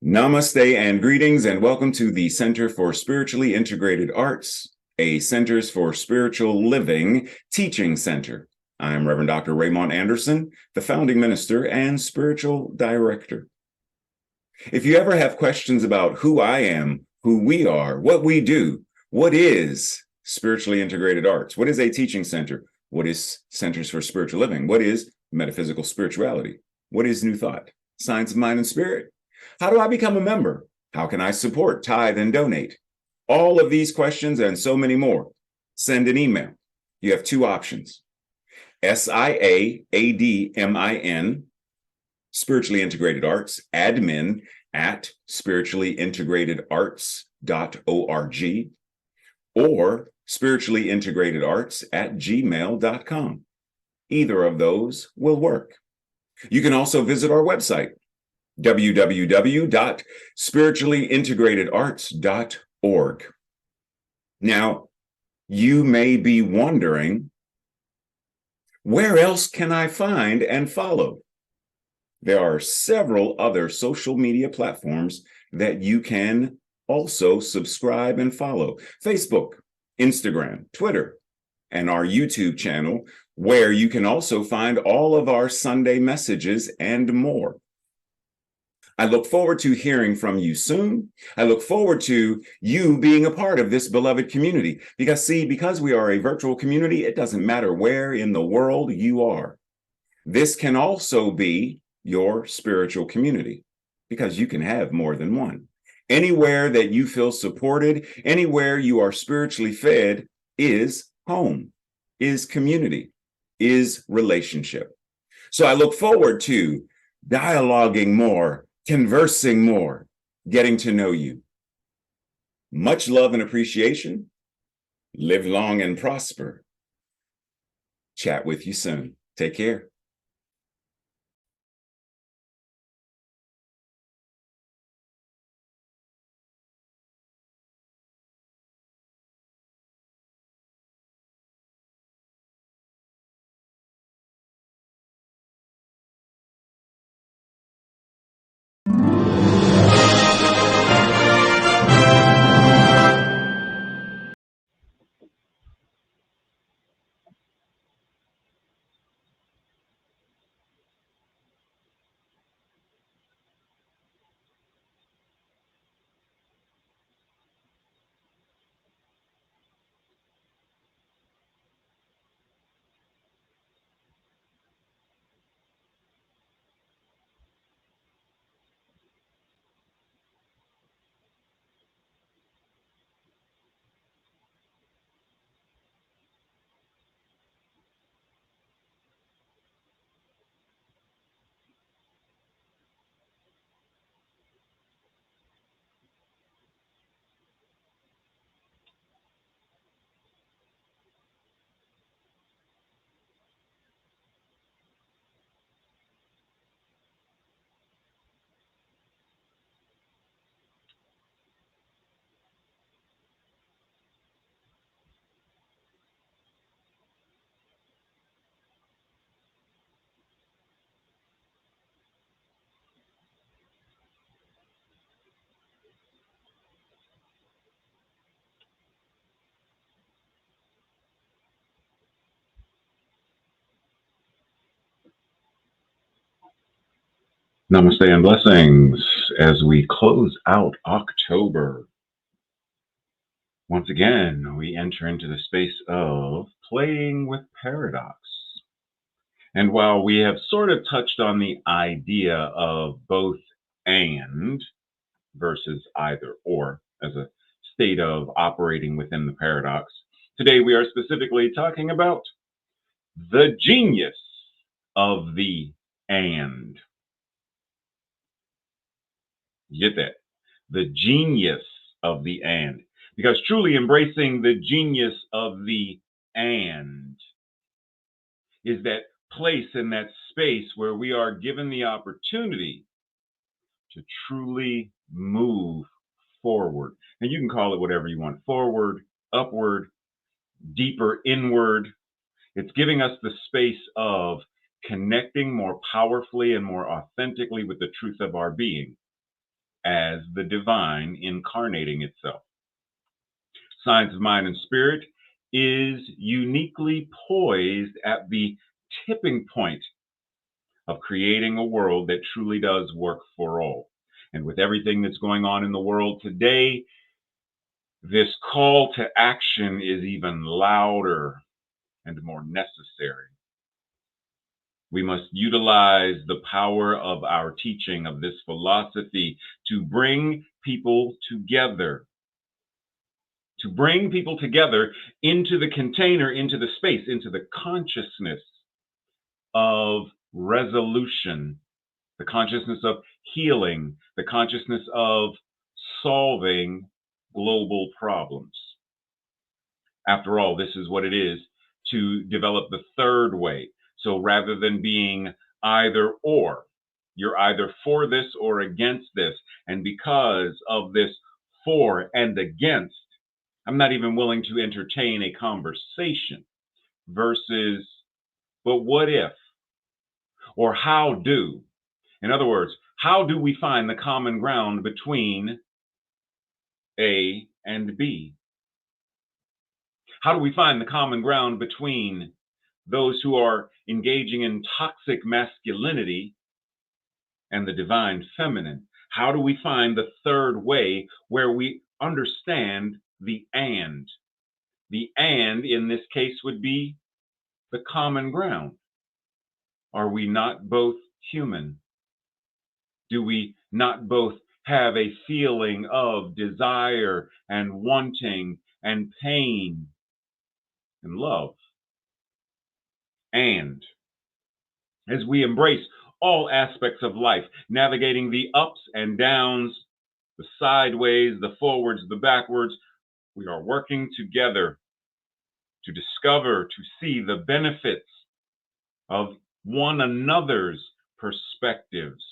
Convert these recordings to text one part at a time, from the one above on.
Namaste and greetings, and welcome to the Center for Spiritually Integrated Arts, a Centers for Spiritual Living teaching center. I'm Reverend Dr. Raymont Anderson, the founding minister and spiritual director. If you ever have questions about who I am, who we are, what we do, what is Spiritually Integrated Arts? What is a teaching center? What is Centers for Spiritual Living? What is metaphysical spirituality? What is New Thought? Science of Mind and Spirit? How do I become a member? How can I support, tithe, and donate? All of these questions and so many more. Send an email. You have two options. SIAADMIN, Spiritually Integrated Arts, admin at spirituallyintegratederarts.org, or spirituallyintegratederarts@gmail.com. Either of those will work. You can also visit our website, www.spirituallyintegratederarts.org. Now, you may be wondering, where else can I find and follow? There are several other social media platforms that you can also subscribe and follow. Facebook, Instagram, Twitter, and our YouTube channel, where you can also find all of our Sunday messages and more. I look forward to hearing from you soon. I look forward to you being a part of this beloved community. Because we are a virtual community, it doesn't matter where in the world you are. This can also be your spiritual community, because you can have more than one. Anywhere that you feel supported, anywhere you are spiritually fed is home, is community, is relationship. So I look forward to dialoguing more, conversing more, getting to know you. Much love and appreciation. Live long and prosper. Chat with you soon. Take care. Namaste and blessings as we close out October. Once again, we enter into the space of playing with paradox. And while we have sort of touched on the idea of both and versus either or as a state of operating within the paradox, today we are specifically talking about the genius of the and. You get that? The genius of the and. Because truly embracing the genius of the and is that place in that space where we are given the opportunity to truly move forward. And you can call it whatever you want, forward, upward, deeper inward. It's giving us the space of connecting more powerfully and more authentically with the truth of our being. as the divine incarnating itself. Science of mind and spirit is uniquely poised at the tipping point of creating a world that truly does work for all. And with everything that's going on in the world today, this call to action is even louder and more necessary. We must utilize the power of our teaching of this philosophy to bring people together, into the container, into the space, into the consciousness of resolution, the consciousness of healing, the consciousness of solving global problems. After all, this is what it is to develop the third way. So rather than being either or, you're either for this or against this. And because of this for and against, I'm not even willing to entertain a conversation versus, but what if? Or how do? In other words, how do we find the common ground between A and B? How do we find the common ground between those who are engaging in toxic masculinity and the divine feminine? How do we find the third way where we understand the and? The and in this case would be the common ground. Are we not both human? Do we not both have a feeling of desire and wanting and pain and love? And as we embrace all aspects of life, navigating the ups and downs, the sideways, the forwards, the backwards, we are working together to discover, to see the benefits of one another's perspectives,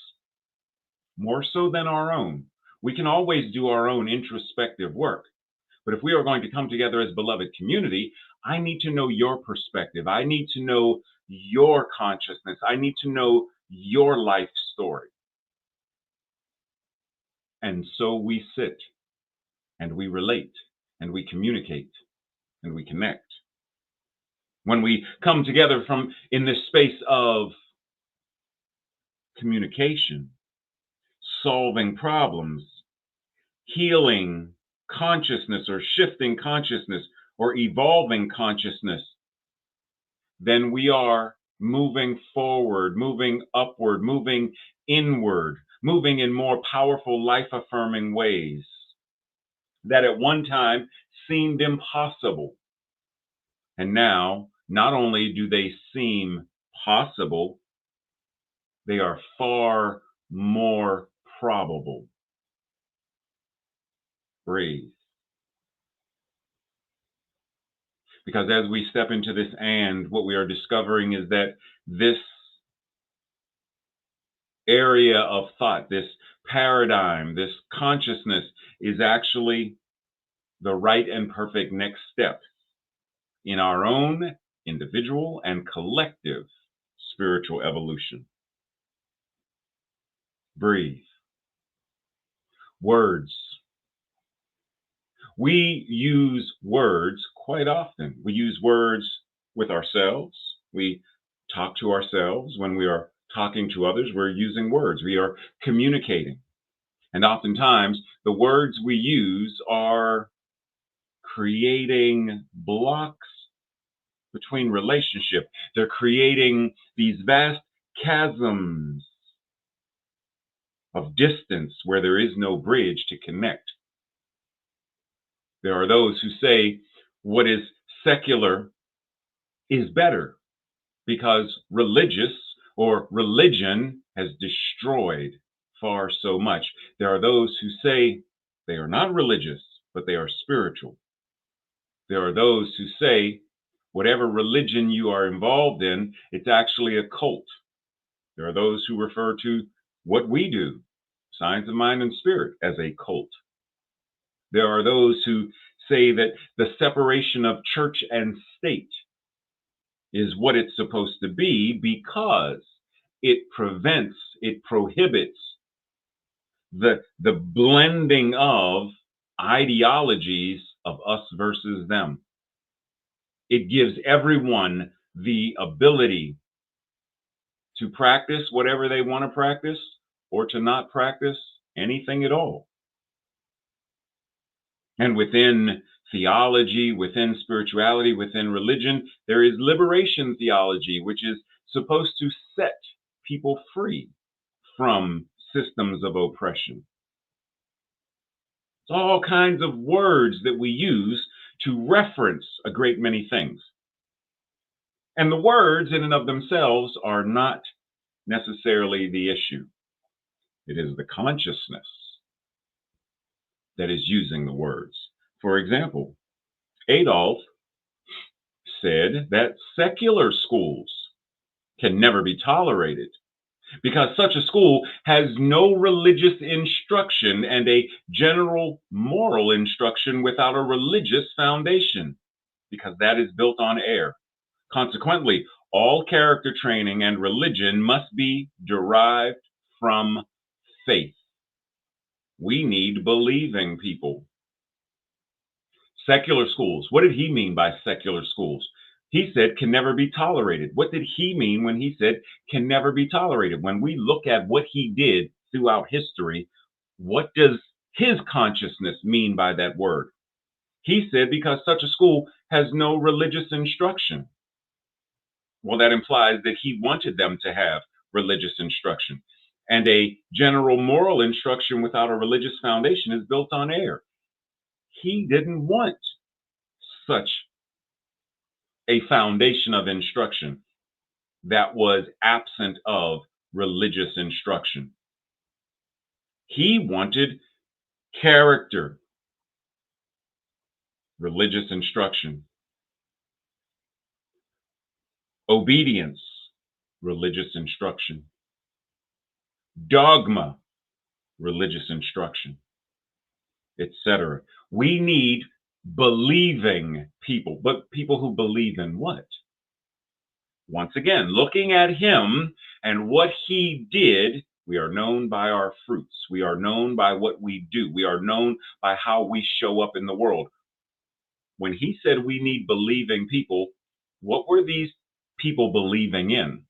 more so than our own. We can always do our own introspective work. But if we are going to come together as beloved community, I need to know your perspective. I need to know your consciousness. I need to know your life story. And so we sit and we relate and we communicate and we connect. When we come together from in this space of communication, solving problems, healing consciousness or shifting consciousness or evolving consciousness, then we are moving forward, moving upward, moving inward, moving in more powerful, life affirming ways that at one time seemed impossible. And now, not only do they seem possible, they are far more probable. Breathe. Because as we step into this and, what we are discovering is that this area of thought, this paradigm, this consciousness is actually the right and perfect next step in our own individual and collective spiritual evolution. Breathe. Words. We use words quite often. We use words with ourselves. We talk to ourselves. When we are talking to others, we're using words. We are communicating. And oftentimes, the words we use are creating blocks between relationship. They're creating these vast chasms of distance where there is no bridge to connect. There are those who say what is secular is better because religious or religion has destroyed far so much. There are those who say they are not religious, but they are spiritual. There are those who say whatever religion you are involved in, it's actually a cult. There are those who refer to what we do, science of mind and spirit, as a cult. There are those who say that the separation of church and state is what it's supposed to be because it prevents, it prohibits the blending of ideologies of us versus them. It gives everyone the ability to practice whatever they want to practice or to not practice anything at all. And within theology, within spirituality, within religion, there is liberation theology, which is supposed to set people free from systems of oppression. It's all kinds of words that we use to reference a great many things. And the words, in and of themselves, are not necessarily the issue. It is the consciousness that is using the words. For example, Adolf said that secular schools can never be tolerated because such a school has no religious instruction and a general moral instruction without a religious foundation, because that is built on air. Consequently, all character training and religion must be derived from faith. We need believing people. Secular schools. What did he mean by secular schools? He said can never be tolerated. What did he mean when he said can never be tolerated? When we look at what he did throughout history, what does his consciousness mean by that word? He said because such a school has no religious instruction. Well, that implies that he wanted them to have religious instruction. And a general moral instruction without a religious foundation is built on air. He didn't want such a foundation of instruction that was absent of religious instruction. He wanted character, religious instruction, obedience, religious instruction, dogma, religious instruction, etc. We need believing people, but people who believe in what? Once again, looking at him and what he did, we are known by our fruits. We are known by what we do. We are known by how we show up in the world. When he said we need believing people, what were these people believing in?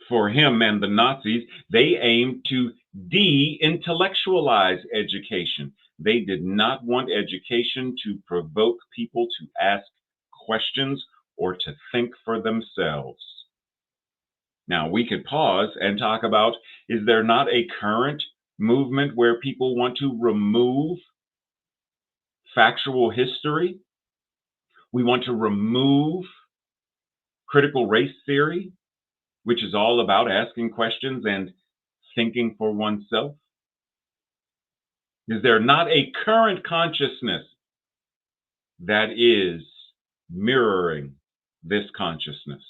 For him and the Nazis, they aimed to de-intellectualize education. They did not want education to provoke people to ask questions or to think for themselves. Now, we could pause and talk about, is there not a current movement where people want to remove factual history? We want to remove critical race theory, which is all about asking questions and thinking for oneself? Is there not a current consciousness that is mirroring this consciousness?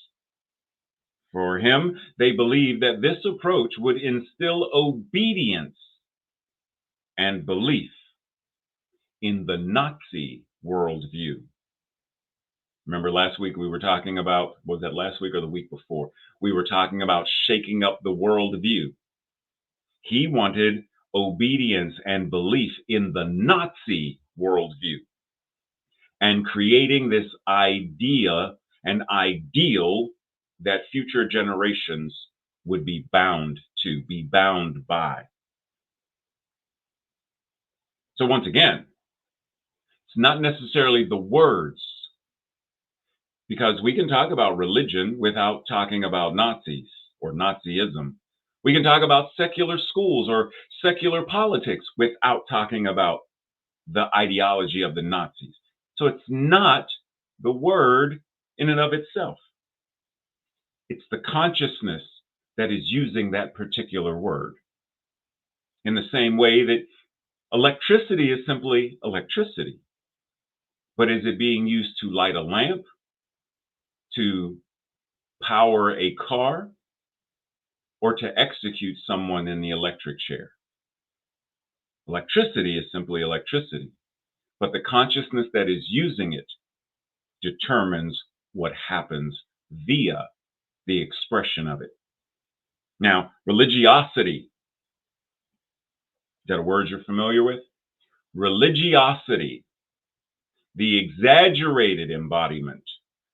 For him, they believed that this approach would instill obedience and belief in the Nazi worldview. Remember last week we were talking about, was that last week or the week before? We were talking about shaking up the worldview. He wanted obedience and belief in the Nazi worldview and creating this idea and ideal that future generations would be bound to, be bound by. So once again, it's not necessarily the words, because we can talk about religion without talking about Nazis or Nazism. We can talk about secular schools or secular politics without talking about the ideology of the Nazis. So it's not the word in and of itself. It's the consciousness that is using that particular word. In the same way that electricity is simply electricity. But is it being used to light a lamp, to power a car, or to execute someone in the electric chair? Electricity is simply electricity, but the consciousness that is using it determines what happens via the expression of it. Now, religiosity, is that a word you're familiar with? Religiosity, the exaggerated embodiment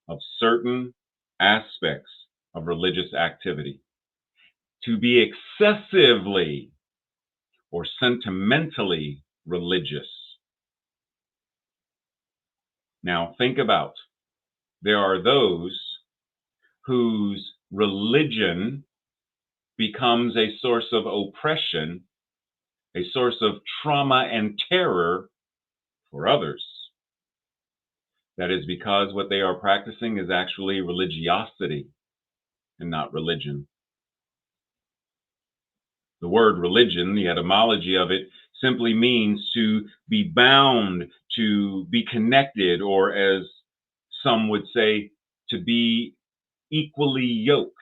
of certain aspects of religious activity. To be excessively or sentimentally religious. Now, think about, there are those whose religion becomes a source of oppression, a source of trauma and terror for others. That is because what they are practicing is actually religiosity and not religion. The word religion, the etymology of it, simply means to be bound, to be connected, or as some would say, to be equally yoked.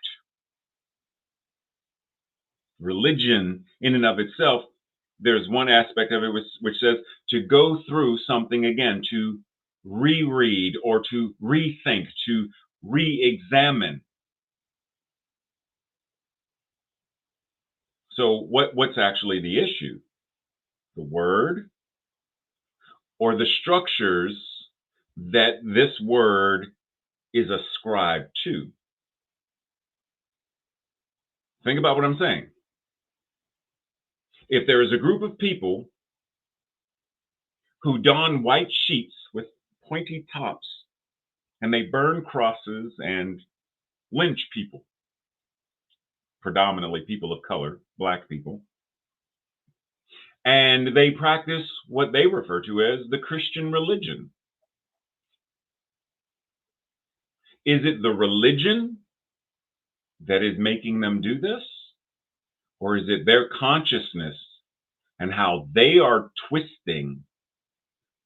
Religion, in and of itself, there's one aspect of it which says to go through something again, to reread or to rethink, to re-examine. So what's actually the issue? The word or the structures that this word is ascribed to? Think about what I'm saying. If there is a group of people who don white sheets with pointy tops and they burn crosses and lynch people, predominantly people of color, Black people, and they practice what they refer to as the Christian religion. Is it the religion that is making them do this? Or is it their consciousness and how they are twisting,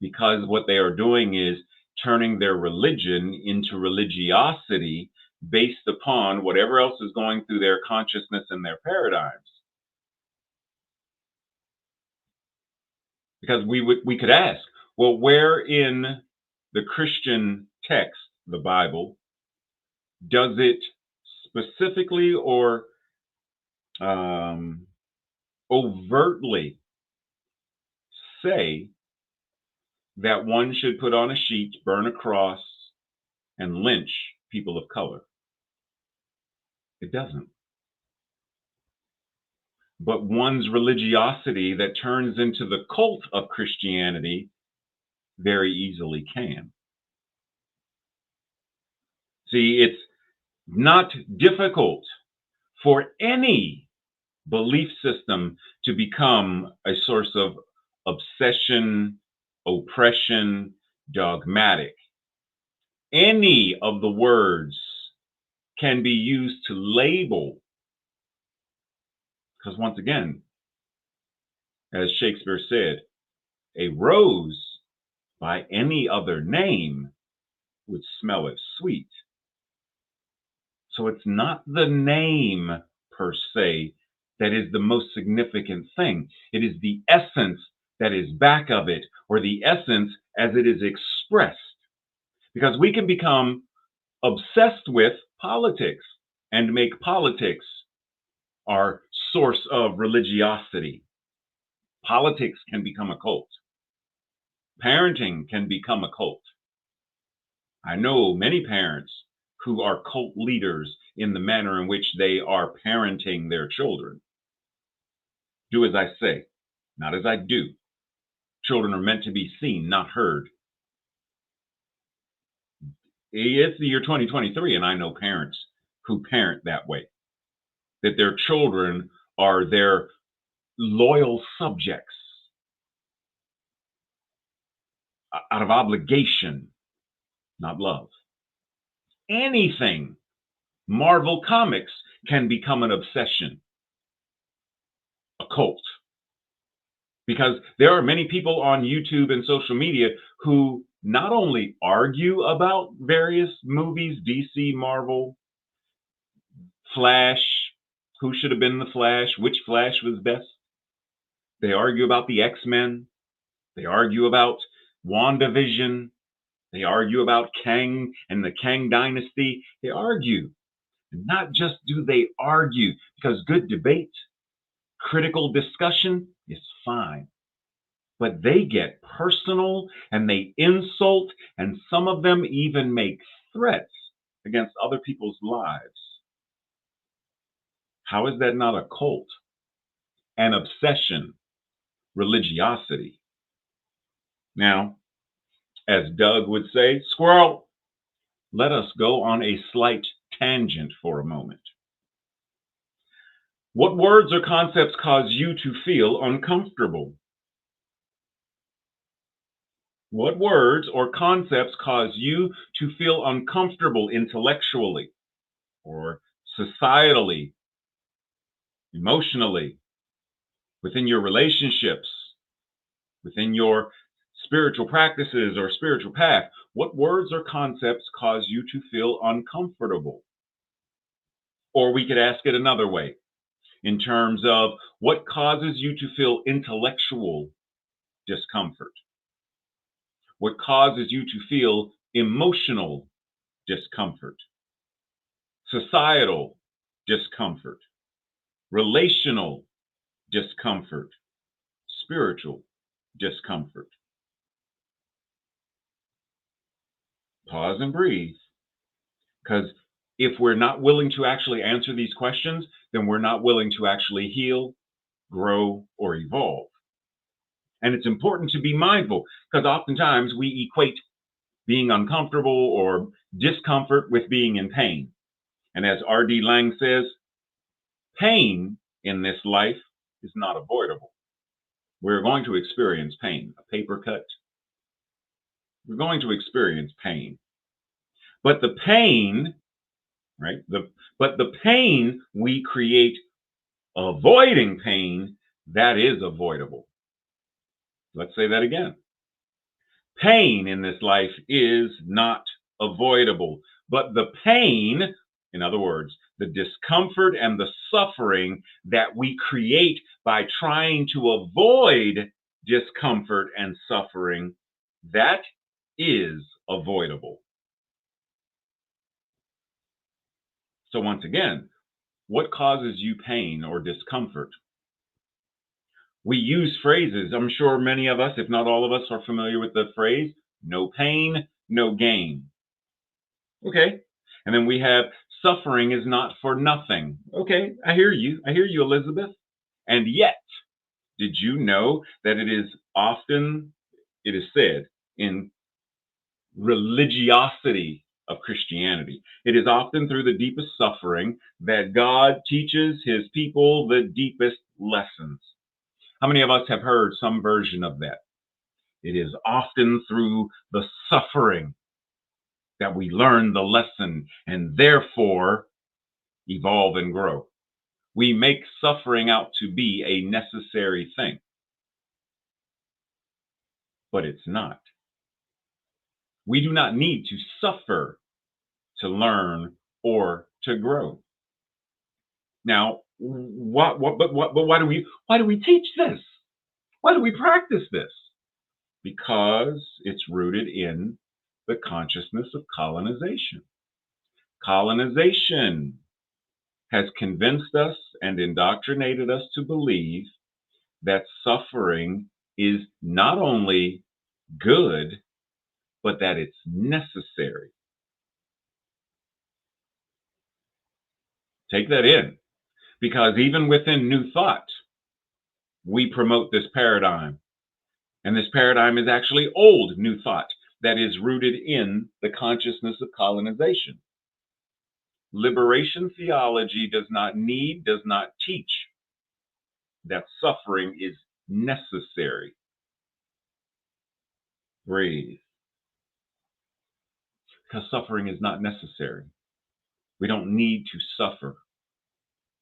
because what they are doing is turning their religion into religiosity based upon whatever else is going through their consciousness and their paradigms? Because we could ask, well, where in the Christian text, the Bible, does it specifically or overtly say that one should put on a sheet, burn a cross, and lynch people of color? It doesn't. But one's religiosity that turns into the cult of Christianity very easily can. See, it's not difficult for any belief system to become a source of obsession, oppression, dogmatic. Any of the words can be used to label, because once again, as Shakespeare said, a rose by any other name would smell as sweet. So it's not the name per se that is the most significant thing. It is the essence that is back of it, or the essence as it is expressed. Because we can become obsessed with politics and make politics our source of religiosity. Politics can become a cult. Parenting can become a cult. I know many parents who are cult leaders in the manner in which they are parenting their children. Do as I say, not as I do. Children are meant to be seen, not heard. It's the year 2023, and I know parents who parent that way, that their children are their loyal subjects out of obligation, not love. Anything Marvel Comics can become an obsession, a cult. Because there are many people on YouTube and social media who not only argue about various movies, DC, Marvel, Flash, who should have been the Flash, which Flash was best. They argue about the X-Men. They argue about WandaVision. They argue about Kang and the Kang Dynasty. They argue. And not just do they argue, because good debate, critical discussion is fine, but they get personal and they insult, and some of them even make threats against other people's lives. How is that not a cult, an obsession, religiosity? Now, as Doug would say, squirrel, let us go on a slight tangent for a moment. What words or concepts cause you to feel uncomfortable? What words or concepts cause you to feel uncomfortable intellectually or societally, emotionally, within your relationships, within your spiritual practices or spiritual path? What words or concepts cause you to feel uncomfortable? Or we could ask it another way in terms of what causes you to feel intellectual discomfort? What causes you to feel emotional discomfort, societal discomfort, relational discomfort, spiritual discomfort? Pause and breathe, because if we're not willing to actually answer these questions, then we're not willing to actually heal, grow, or evolve. And it's important to be mindful, because oftentimes we equate being uncomfortable or discomfort with being in pain. And as R.D. Laing says, pain in this life is not avoidable. We're going to experience pain, a paper cut. We're going to experience pain. But the pain, right? But the pain we create avoiding pain, that is avoidable. Let's say that again. Pain in this life is not avoidable, but the pain, in other words, the discomfort and the suffering that we create by trying to avoid discomfort and suffering, that is avoidable. So once again, what causes you pain or discomfort? We use phrases. I'm sure many of us, if not all of us, are familiar with the phrase, no pain, no gain. Okay. And then we have suffering is not for nothing. Okay, I hear you. I hear you, Elizabeth. And yet, did you know that it is said in religiosity of Christianity, it is often through the deepest suffering that God teaches his people the deepest lessons. How many of us have heard some version of that? It is often through the suffering that we learn the lesson and therefore evolve and grow. We make suffering out to be a necessary thing, but it's not. We do not need to suffer to learn or to grow. Now, but why do we teach this? Why do we practice this? Because it's rooted in the consciousness of colonization. Colonization has convinced us and indoctrinated us to believe that suffering is not only good, but that it's necessary. Take that in, because even within New Thought, we promote this paradigm. And this paradigm is actually old New Thought that is rooted in the consciousness of colonization. Liberation theology does not teach that suffering is necessary. Breathe. Because suffering is not necessary. We don't need to suffer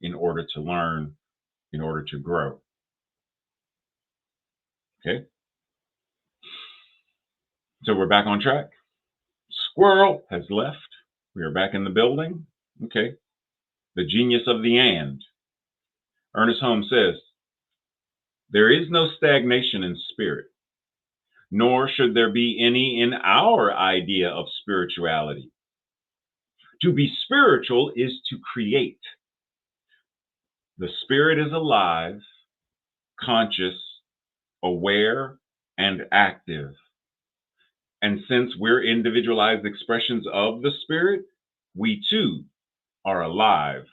in order to learn, in order to grow. Okay? So we're back on track. Squirrel has left. We are back in the building. Okay. The genius of the and. Ernest Holmes says, there is no stagnation in spirit, nor should there be any in our idea of spirituality. To be spiritual is to create. The spirit is alive, conscious, aware, and active. And since we're individualized expressions of the spirit, we too are alive,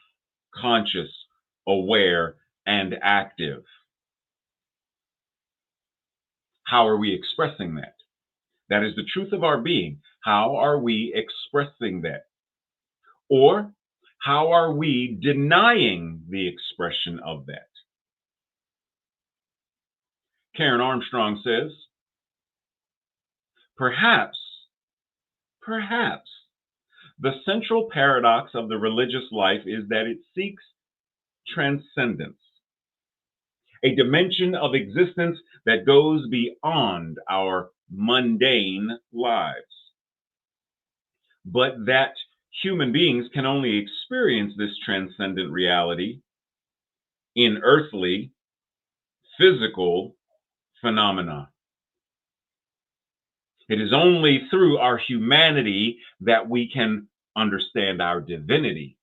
conscious, aware, and active. How are we expressing that? That is the truth of our being. How are we expressing that? Or how are we denying the expression of that? Karen Armstrong says, perhaps, perhaps, the central paradox of the religious life is that it seeks transcendence, a dimension of existence that goes beyond our mundane lives. But that human beings can only experience this transcendent reality in earthly, physical phenomena. It is only through our humanity that we can understand our divinity.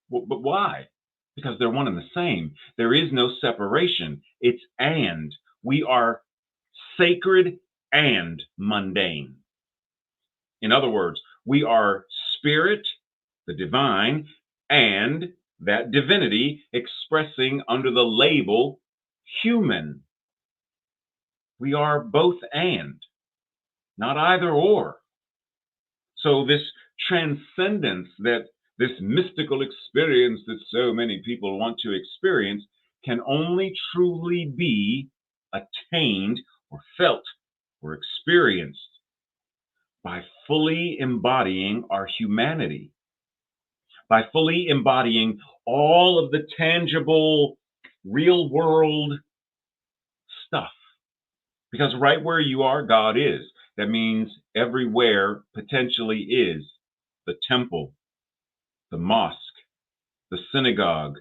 But why? Because they're one and the same. There is no separation. It's and. We are sacred and mundane. In other words, we are spirit, the divine, and that divinity expressing under the label human. We are both and, not either or. So this transcendence, that this mystical experience that so many people want to experience, can only truly be attained or felt or experienced by fully embodying our humanity, by fully embodying all of the tangible, real world stuff. Because right where you are, God is. That means everywhere potentially is the temple, the mosque, the synagogue,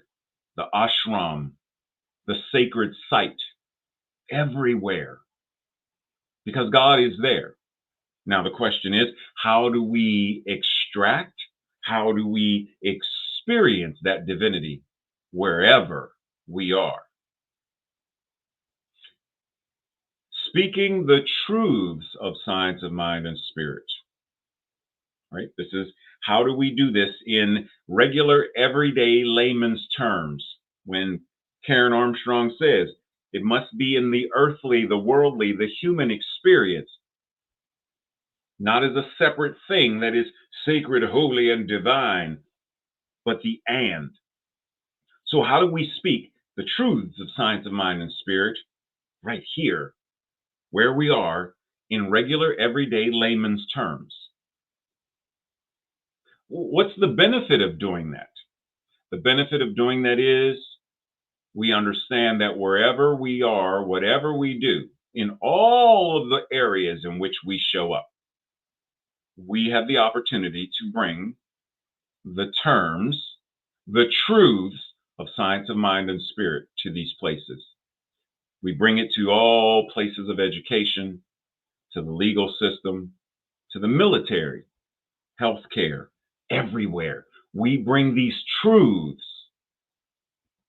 the ashram, the sacred site, everywhere. Because God is there. Now, the question is, how do we extract, how do we experience that divinity wherever we are? Speaking the truths of science of mind and spirit. Right? This is how do we do this in regular, everyday layman's terms? When Karen Armstrong says it must be in the earthly, the worldly, the human experience, not as a separate thing that is sacred, holy, and divine, but the and. So, how do we speak the truths of science of mind and spirit right here, where we are, in regular, everyday layman's terms? What's the benefit of doing that? The benefit of doing that is we understand that wherever we are, whatever we do, in all of the areas in which we show up, we have the opportunity to bring the terms, the truths of science of mind and spirit to these places. We bring it to all places of education, to the legal system, to the military, healthcare, everywhere. We bring these truths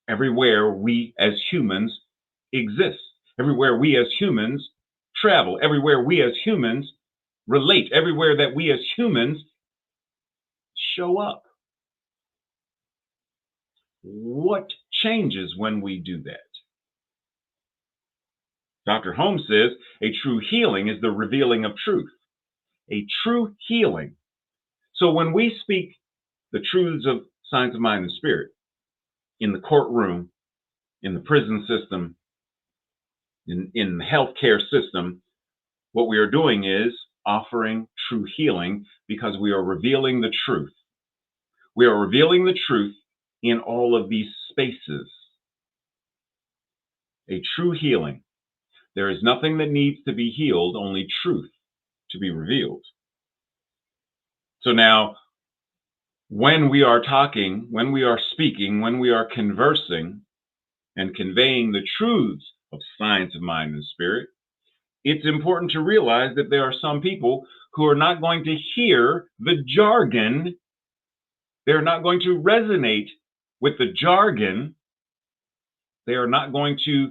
everywhere we as humans exist, everywhere we as humans travel, everywhere we as humans relate, everywhere that we as humans show up. What changes when we do that? Dr. Holmes says a true healing is the revealing of truth. A true healing. So when we speak the truths of science of mind and spirit in the courtroom, in the prison system, in the healthcare system, what we are doing is offering true healing because we are revealing the truth. We are revealing the truth in all of these spaces. A true healing. There is nothing that needs to be healed, only truth to be revealed. So now, when we are talking, when we are speaking, when we are conversing and conveying the truths of science of mind and spirit, it's important to realize that there are some people who are not going to hear the jargon They're not going to resonate with the jargon. They are not going to,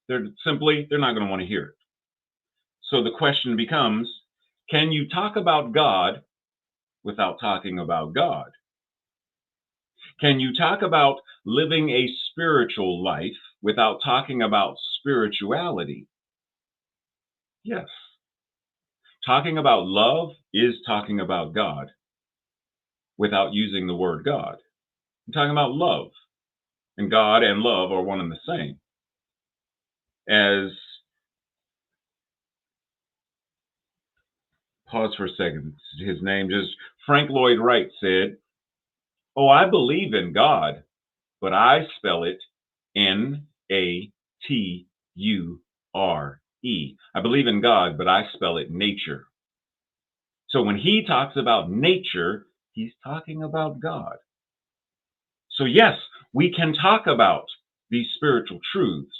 they're not going to want to hear it. So the question becomes, can you talk about God without talking about God? Can you talk about living a spiritual life without talking about spirituality? Yes. Talking about love is talking about God without using the word God. I'm talking about love, and God and love are one and the same. As, pause for a second, his name just, Frank Lloyd Wright said, "Oh, I believe in God, but I spell it Nature. I believe in God, but I spell it nature." So when he talks about nature, he's talking about God. So yes, we can talk about these spiritual truths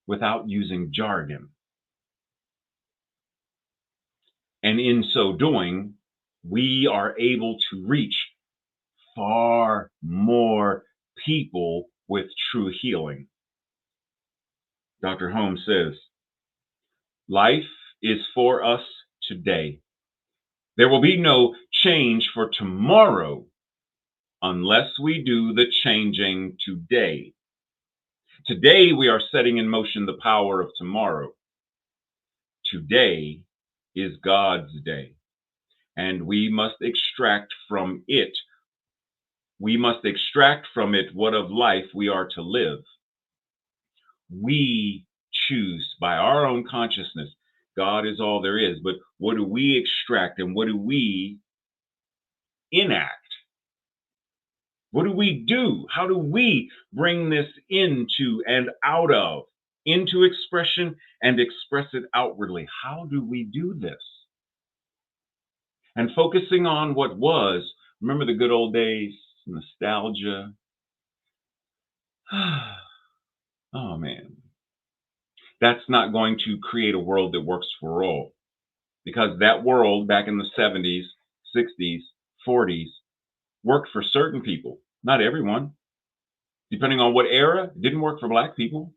without using jargon. And in so doing, we are able to reach far more people with true healing. Dr. Holmes says, "Life is for us today. There will be no change for tomorrow unless we do the changing today. Today, we are setting in motion the power of tomorrow. Today is God's day, and we must extract from it. What of life we are to live. We choose by our own consciousness. God is all there is, but what do we extract and what do we enact? What do we do? How do we bring this into and out of, into expression and express it outwardly? How do we do this? And focusing on what was, remember the good old days, nostalgia. Oh man, that's not going to create a world that works for all. Because that world back in the 70s, 60s, 40s worked for certain people, not everyone. Depending on what era, it didn't work for Black people.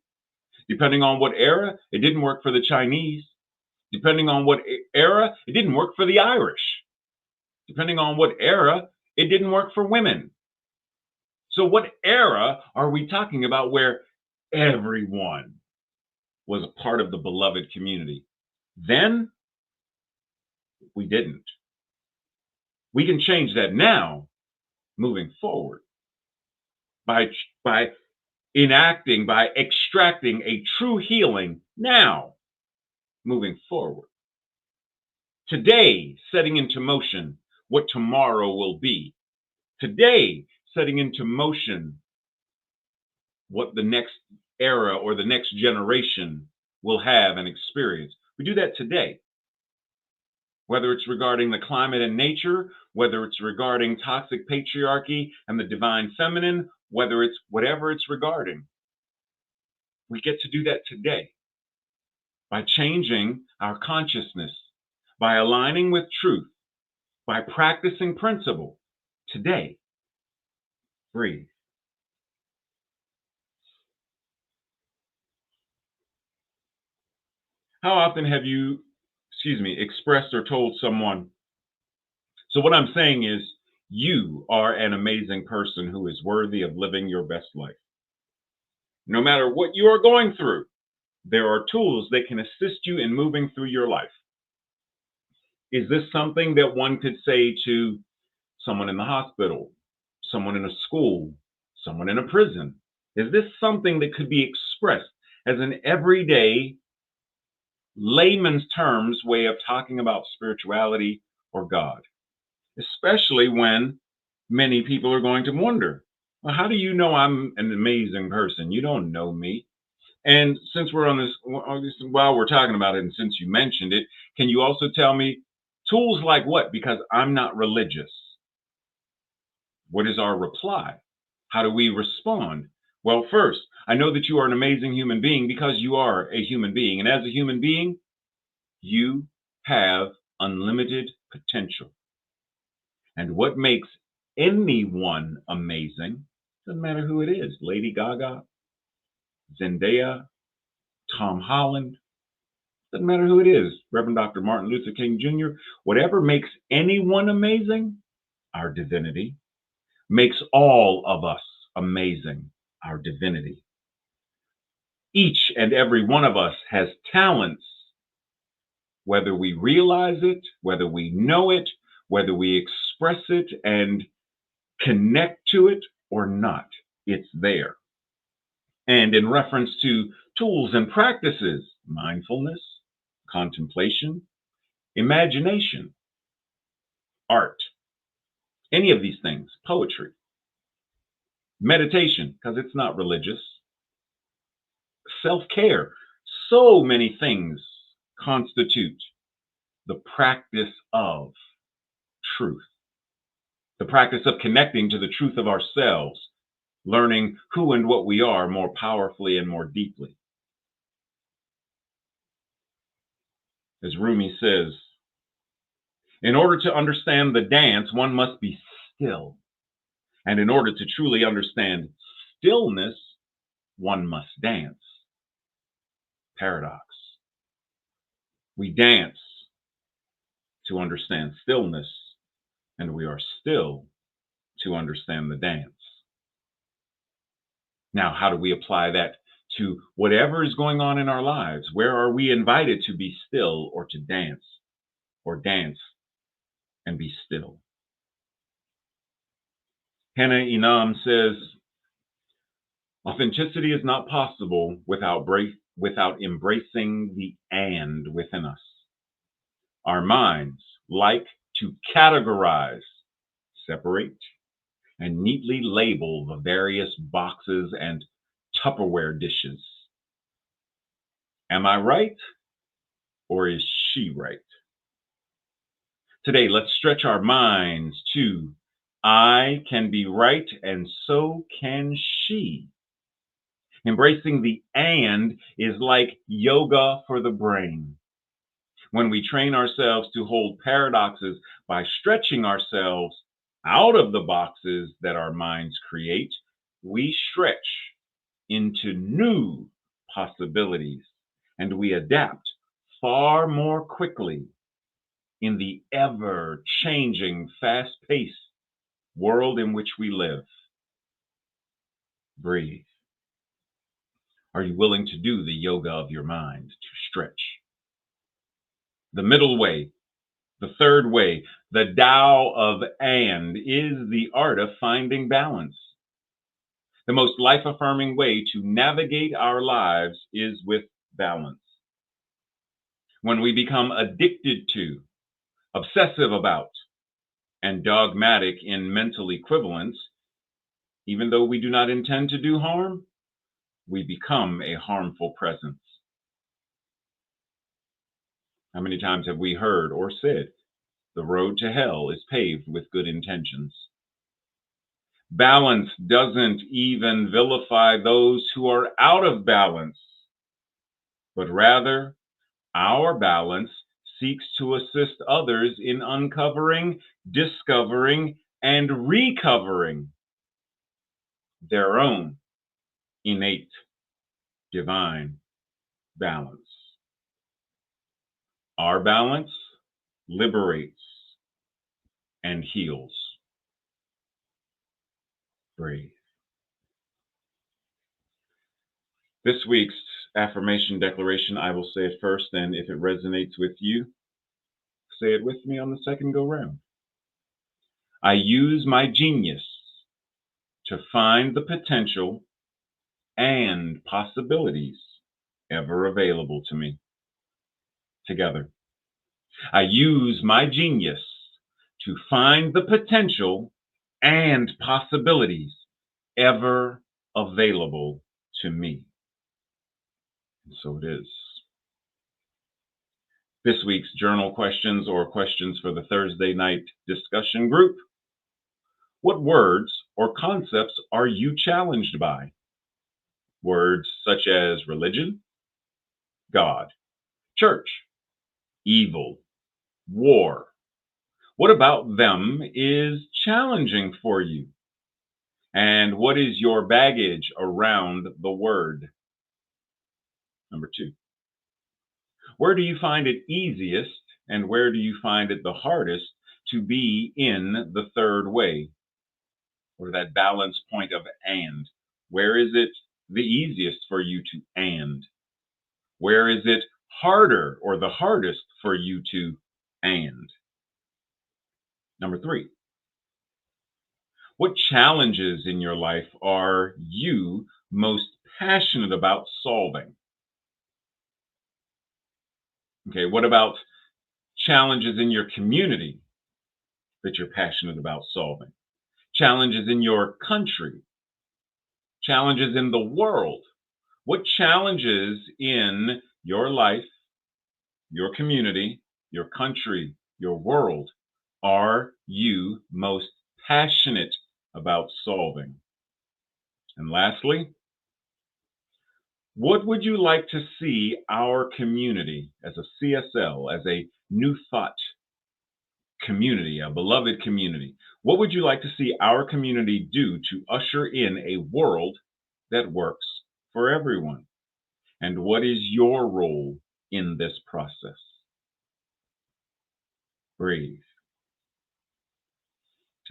Depending on what era, it didn't work for the Chinese. Depending on what era, it didn't work for the Irish. Depending on what era, it didn't work for women. So what era are we talking about where everyone was a part of the beloved community? Then we didn't. We can change that now, moving forward, by enacting, by extracting a true healing now, moving forward. Today, setting into motion what tomorrow will be. Today, setting into motion what the next era or the next generation will have and experience. We do that today. Whether it's regarding the climate and nature, whether it's regarding toxic patriarchy and the divine feminine, whether it's whatever it's regarding, we get to do that today by changing our consciousness, by aligning with truth, by practicing principle today. Breathe. How often have you, expressed or told someone, so what I'm saying is, you are an amazing person who is worthy of living your best life. No matter what you are going through, there are tools that can assist you in moving through your life. Is this something that one could say to someone in the hospital, someone in a school, someone in a prison? Is this something that could be expressed as an everyday, layman's terms way of talking about spirituality or God? Especially when many people are going to wonder, well, how do you know I'm an amazing person? You don't know me. And since we're on this, while we're talking about it, and since you mentioned it, can you also tell me tools like what? Because I'm not religious. What is our reply? How do we respond? Well, first, I know that you are an amazing human being because you are a human being. And as a human being, you have unlimited potential. And what makes anyone amazing. Doesn't matter who it is. Lady Gaga, Zendaya, Tom Holland. Doesn't matter who it is. Reverend Dr. Martin Luther King Jr. Whatever makes anyone amazing, our divinity, makes all of us amazing, our divinity. Each and every one of us has talents, whether we realize it, whether we know it, whether we express it and connect to it or not. It's there. And in reference to tools and practices, mindfulness, contemplation, imagination, art, any of these things, poetry, meditation, because it's not religious, self care, so many things constitute the practice of truth, the practice of connecting to the truth of ourselves, learning who and what we are more powerfully and more deeply. As Rumi says, in order to understand the dance, one must be still. And in order to truly understand stillness, one must dance. Paradox. We dance to understand stillness, and we are still to understand the dance. Now, how do we apply that to whatever is going on in our lives? Where are we invited to be still or to dance, or dance and be still? Hannah Inam says, authenticity is not possible without embracing the and within us. Our minds like to categorize, separate, and neatly label the various boxes and Tupperware dishes. Am I right, or is she right? Today, let's stretch our minds to I can be right and so can she. Embracing the and is like yoga for the brain. When we train ourselves to hold paradoxes by stretching ourselves out of the boxes that our minds create, we stretch into new possibilities and we adapt far more quickly in the ever changing, fast paced world in which we live. Breathe. Are you willing to do the yoga of your mind, to stretch? The middle way, the third way, the Tao of and is the art of finding balance. The most life affirming way to navigate our lives is with balance. When we become addicted to, obsessive about, and dogmatic in mental equivalence, even though we do not intend to do harm, we become a harmful presence. How many times have we heard or said, the road to hell is paved with good intentions? Balance doesn't even vilify those who are out of balance, but rather our balance seeks to assist others in uncovering, discovering, and recovering their own innate divine balance. Our balance liberates and heals. Breathe. This week's affirmation declaration, I will say it first, and if it resonates with you, say it with me on the second go round. I use my genius to find the potential and possibilities ever available to me. Together. I use my genius to find the potential and possibilities ever available to me. And so it is. This week's journal questions or questions for the Thursday night discussion group. What words or concepts are you challenged by? Words such as religion, God, church, evil, war. What about them is challenging for you? And what is your baggage around the word? Number two, where do you find it easiest and where do you find it the hardest to be in the third way, or that balance point of and? Where is it the easiest for you to and? Where is it harder or the hardest for you to and? Number three, what challenges in your life are you most passionate about solving? Okay, what about challenges in your community that you're passionate about solving? Challenges in your country, challenges in the world. What challenges in your life, your community, your country, your world are you most passionate about solving? And lastly, what would you like to see our community as a CSL, as a new thought community, a beloved community? What would you like to see our community do to usher in a world that works for everyone? And what is your role in this process? Breathe.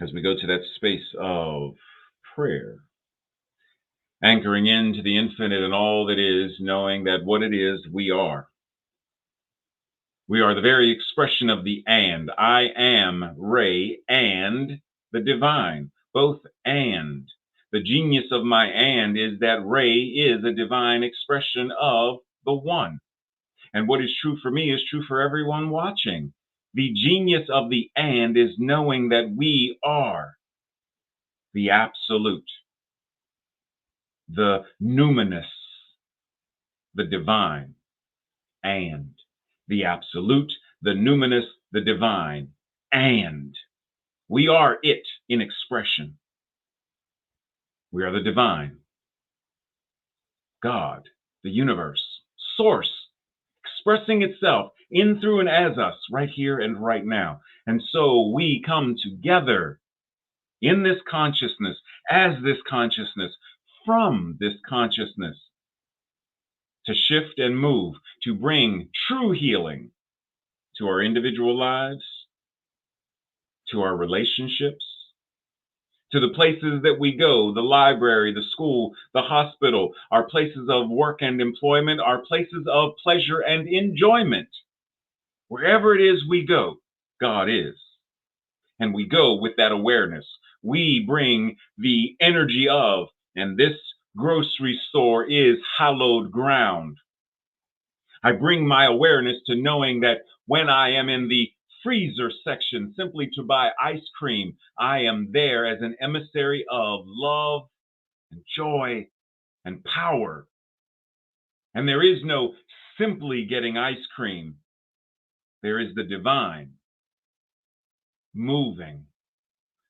As we go to that space of prayer, anchoring into the infinite and all that is, knowing that what it is we are. We are the very expression of the and. I am Ray and the divine, both and. The genius of my and is that Ray is a divine expression of the one. And what is true for me is true for everyone watching. The genius of the and is knowing that we are the absolute, the numinous, the divine, and the absolute, the numinous, the divine, and we are it in expression. We are the divine, God, the universe, source, expressing itself in, through, and as us right here and right now. And so we come together in this consciousness, as this consciousness, from this consciousness, to shift and move, to bring true healing to our individual lives, to our relationships, to the places that we go, the library, the school, the hospital, our places of work and employment, our places of pleasure and enjoyment. Wherever it is we go, God is. And we go with that awareness. We bring the energy of, and this grocery store is hallowed ground. I bring my awareness to knowing that when I am in the freezer section simply to buy ice cream, I am there as an emissary of love and joy and power. And there is no simply getting ice cream. There is the divine moving,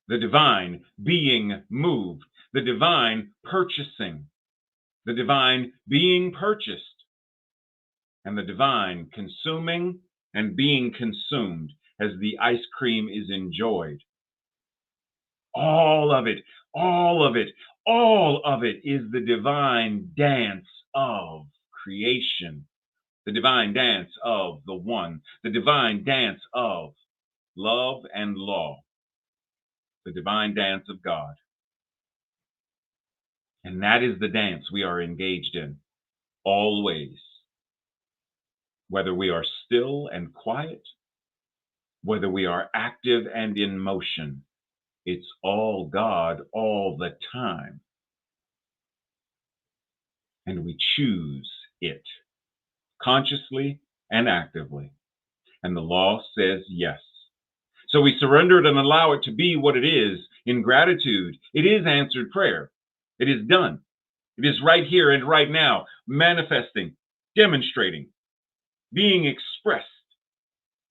the divine being moved, the divine purchasing, the divine being purchased, and the divine consuming and being consumed as the ice cream is enjoyed. All of it, all of it, all of it is the divine dance of creation, the divine dance of the one, the divine dance of love and law, the divine dance of God. And that is the dance we are engaged in, always. Whether we are still and quiet, whether we are active and in motion, it's all God all the time. And we choose it consciously and actively. And the law says yes. So we surrender it and allow it to be what it is in gratitude. It is answered prayer. It is done. It is right here and right now, manifesting, demonstrating, being expressed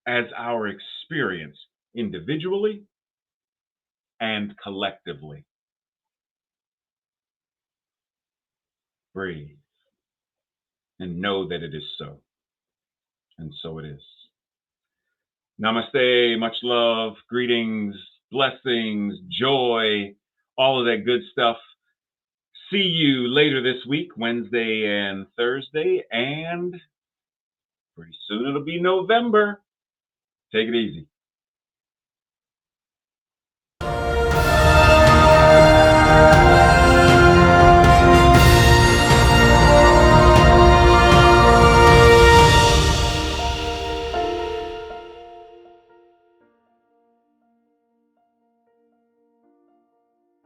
as our experience individually and collectively. Breathe and know that it is so. And so it is. Namaste, much love, greetings, blessings, joy, all of that good stuff. See you later this week, Wednesday and Thursday, and pretty soon it'll be November. Take it easy.